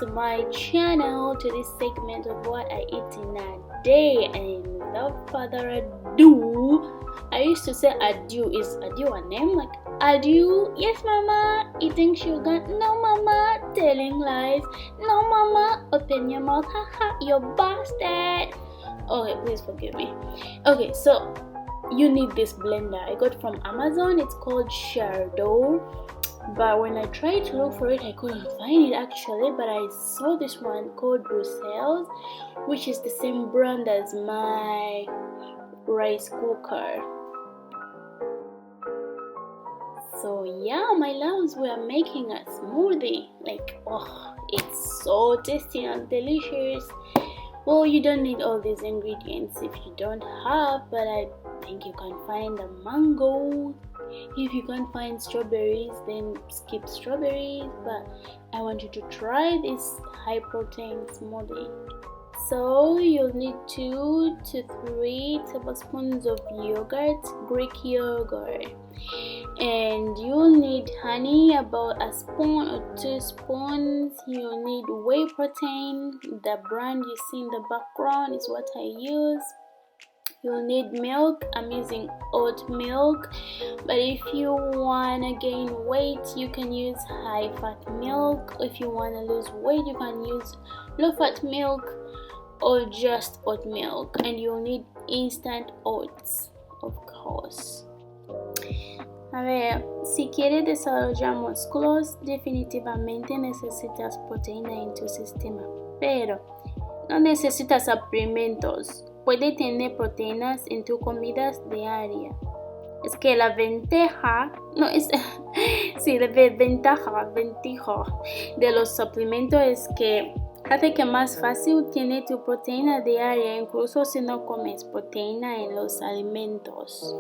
to my channel, to this segment of what I eat in a day. And without further ado, I used to say adieu. Is adieu a name? Like adieu? Yes mama, eating sugar? No mama, telling lies? No mama, open your mouth, haha, you're bastard. Okay, please forgive me. Okay, so you need this blender. I got from Amazon. It's called Shardo, but when I tried to look for it, I couldn't find it actually. But I saw this one called Brussels, which is the same brand as my rice cooker. So yeah, my loves, we are making a smoothie. Like, oh, it's so tasty and delicious. Well, you don't need all these ingredients if you don't have, but I think you can find a mango. If you can't find strawberries, then skip strawberries, but I want you to try this high protein smoothie. So you'll need 2 to 3 tablespoons of yogurt, Greek yogurt, and you'll need honey, about a spoon or 2 spoons. You'll need whey protein. The brand you see in the background is what I use. You'll need milk. I'm using oat milk, but if you want to gain weight, you can use high fat milk. If you want to lose weight, you can use low fat milk or just oat milk. And you'll need instant oats, of course. A ver, si quieres desarrollar músculos, definitivamente necesitas proteína en tu sistema, pero no necesitas suplementos. Puede tener proteínas en tus comidas diarias. Es que la ventaja, no es, sí, la ventaja de los suplementos es que hace que más fácil tiene tu proteína diaria, incluso si no comes proteína en los alimentos.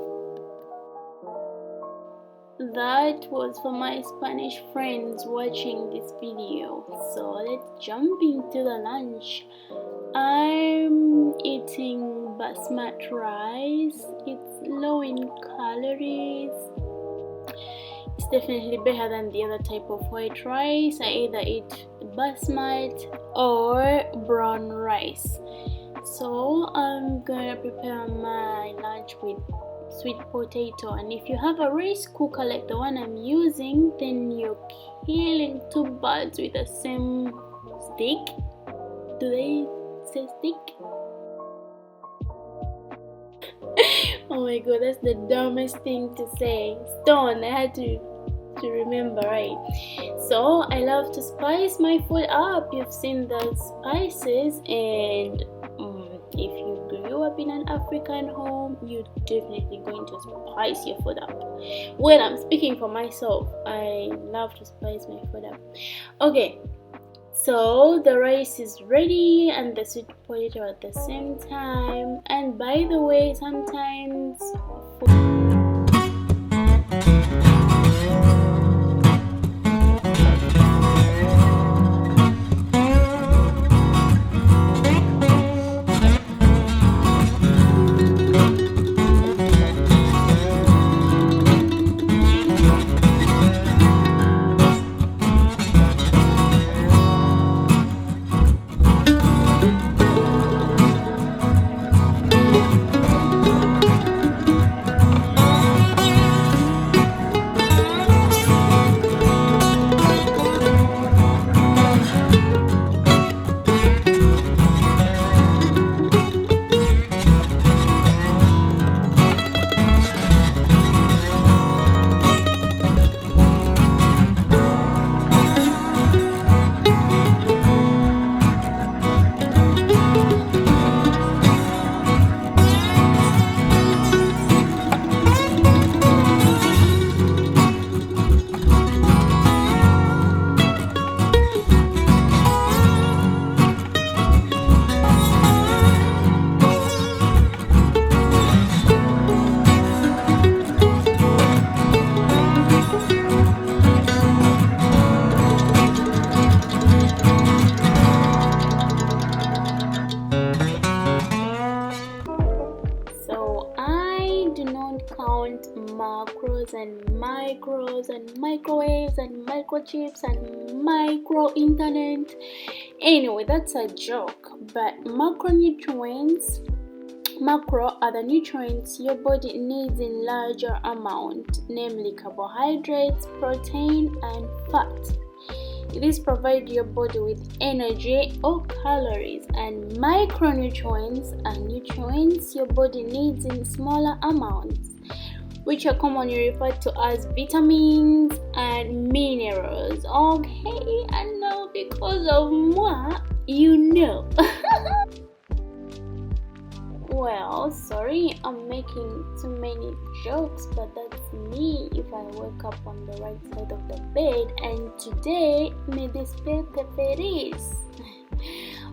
That was for my Spanish friends watching this video. So let's jump into the lunch. I'm eating basmati rice. It's low in calories. It's definitely better than the other type of white rice. I either eat basmati or brown rice. So I'm gonna prepare my lunch with sweet potato, and if you have a rice cooker like the one I'm using, then you're killing 2 birds with the same stick. Do they say stick? Oh my god, that's the dumbest thing to say. Stone, I had to remember, right? So I love to spice my food up. You've seen the spices, and if you grew up in an African home, you're definitely going to spice your food up. Well, I'm speaking for myself. I love to spice my food up. Okay, so the rice is ready and the sweet potato at the same time. And by the way, sometimes macros and micros and microwaves and microchips and micro internet. Anyway, that's a joke. But macronutrients, macro are the nutrients your body needs in larger amount, namely carbohydrates, protein, and fat. These provide your body with energy or calories, and micronutrients are nutrients your body needs in smaller amounts, which are commonly referred to as vitamins and minerals. Okay, I know because of moi, you know. Well, sorry, I'm making too many jokes, but that's me if I wake up on the right side of the bed, and today me despierta feliz.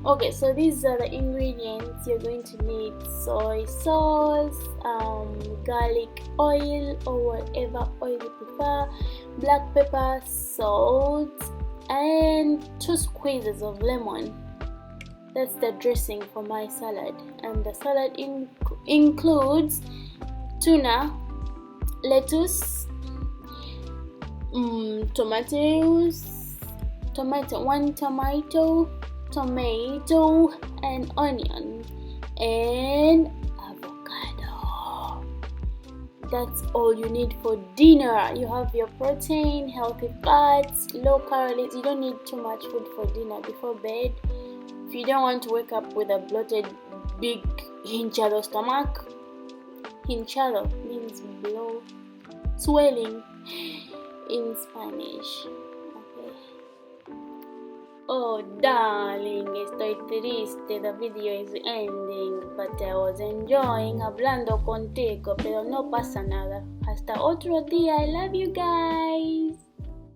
Okay, so these are the ingredients. You're going to need soy sauce, garlic oil or whatever oil you prefer, black pepper, salt, and 2 squeezes of lemon. That's the dressing for my salad, and the salad includes tuna, lettuce, tomatoes, one tomato, and onion, and avocado. That's all you need for dinner. You have your protein, healthy fats, low calories. You don't need too much food for dinner before bed. If you don't want to wake up with a bloated, big hinchado stomach, hinchado means blow, swelling in Spanish. Okay. Oh darling, estoy triste, the video is ending, but I was enjoying hablando contigo, pero no pasa nada. Hasta otro día, I love you guys.